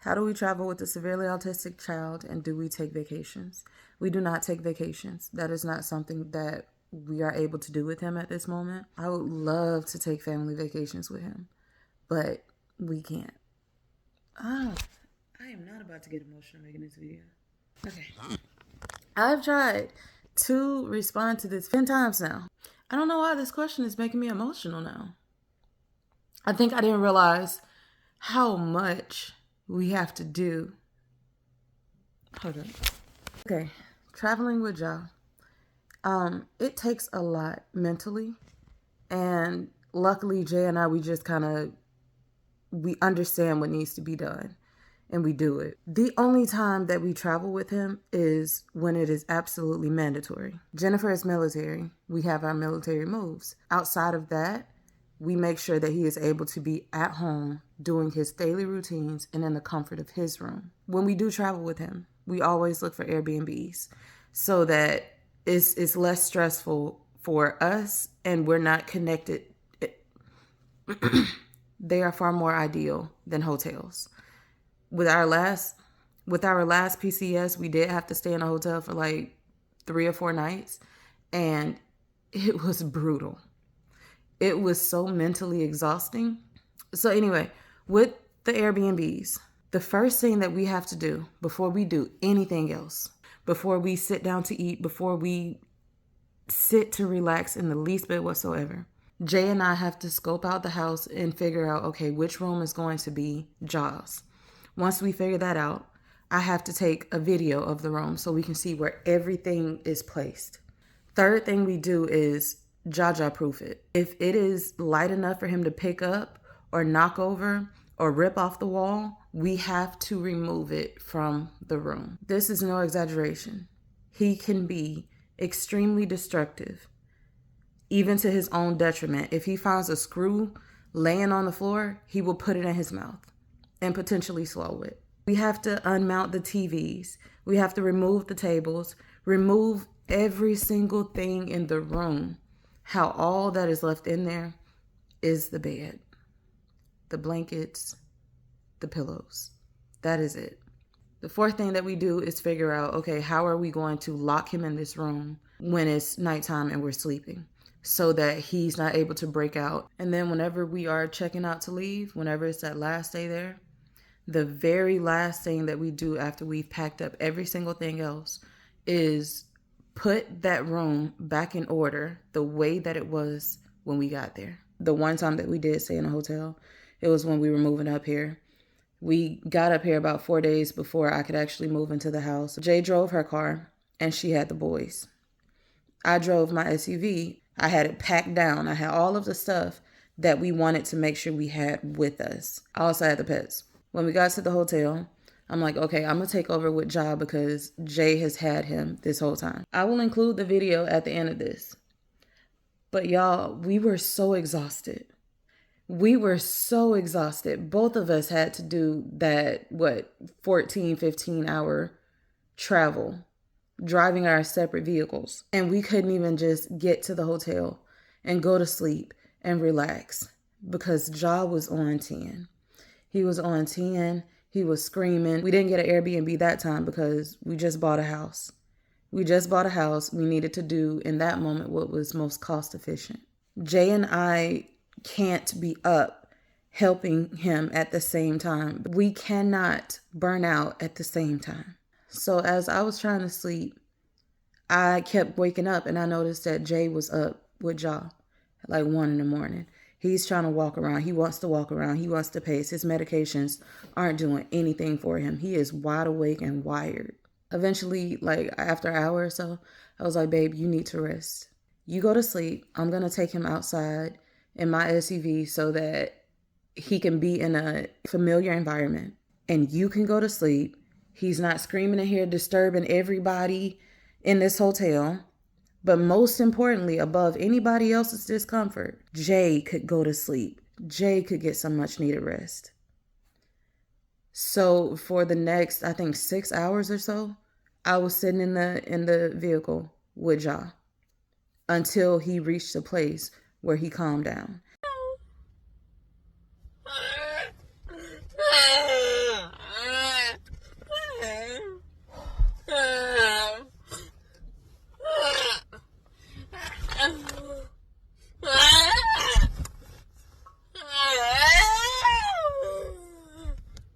How do we travel with a severely autistic child, and do we take vacations? We do not take vacations. That is not something that we are able to do with him at this moment. I would love to take family vacations with him, but we can't. I am not about to get emotional making this video. Okay. I've tried to respond to this 10 times now. I don't know why this question is making me emotional now. I think I didn't realize how much we have to do. Hold on. Okay, traveling with Ja. It takes a lot mentally, and luckily Jay and I, we understand what needs to be done, and we do it. The only time that we travel with him is when it is absolutely mandatory. Jennifer is military. We have our military moves. Outside of that, we make sure that he is able to be at home doing his daily routines and in the comfort of his room. When we do travel with him, we always look for Airbnbs so that it's less stressful for us and we're not connected. They are far more ideal than hotels. With our last PCS, we did have to stay in a hotel for like 3 or 4 nights, and it was brutal. It was so mentally exhausting. So anyway, with the Airbnbs, the first thing that we have to do before we do anything else, before we sit down to eat, before we sit to relax in the least bit whatsoever, Jay and I have to scope out the house and figure out, okay, which room is going to be Ja's. Once we figure that out, I have to take a video of the room so we can see where everything is placed. Third thing we do is Jaja proof it. If it is light enough for him to pick up or knock over or rip off the wall, we have to remove it from the room. This is no exaggeration. He can be extremely destructive, even to his own detriment. If he finds a screw laying on the floor, he will put it in his mouth and potentially swallow it. We have to unmount the TVs. We have to remove the tables, remove every single thing in the room. How all that is left in there is the bed, the blankets, the pillows. That is it. The fourth thing that we do is figure out, okay, how are we going to lock him in this room when it's nighttime and we're sleeping so that he's not able to break out. And then whenever we are checking out to leave, whenever it's that last day there, the very last thing that we do after we've packed up every single thing else is put that room back in order the way that it was when we got there. The one time that we did stay in a hotel, it was when we were moving up here. We got up here about 4 days before I could actually move into the house. Jay drove her car and she had the boys. I drove my SUV. I had it packed down. I had all of the stuff that we wanted to make sure we had with us. I also had the pets. When we got to the hotel, I'm like, okay, I'm going to take over with Ja because Jay has had him this whole time. I will include the video at the end of this. But y'all, we were so exhausted. We were so exhausted. Both of us had to do that, 14, 15 hour travel, driving our separate vehicles. And we couldn't even just get to the hotel and go to sleep and relax because Ja was on 10. He was on 10. He was screaming. We didn't get an Airbnb that time because we just bought a house. We needed to do in that moment what was most cost efficient. Jay and I can't be up helping him at the same time. We cannot burn out at the same time. So as I was trying to sleep, I kept waking up and I noticed that Jay was up with Ja at like 1 in the morning. He's trying to walk around. He wants to walk around. He wants to pace. His medications aren't doing anything for him. He is wide awake and wired. Eventually, like after an hour or so, I was like, babe, you need to rest. You go to sleep. I'm going to take him outside in my SUV so that he can be in a familiar environment. And you can go to sleep. He's not screaming in here, disturbing everybody in this hotel. But most importantly, above anybody else's discomfort, Jay could go to sleep. Jay could get some much needed rest. So for the next, I think 6 hours or so, I was sitting in the vehicle with Ja until he reached a place where he calmed down.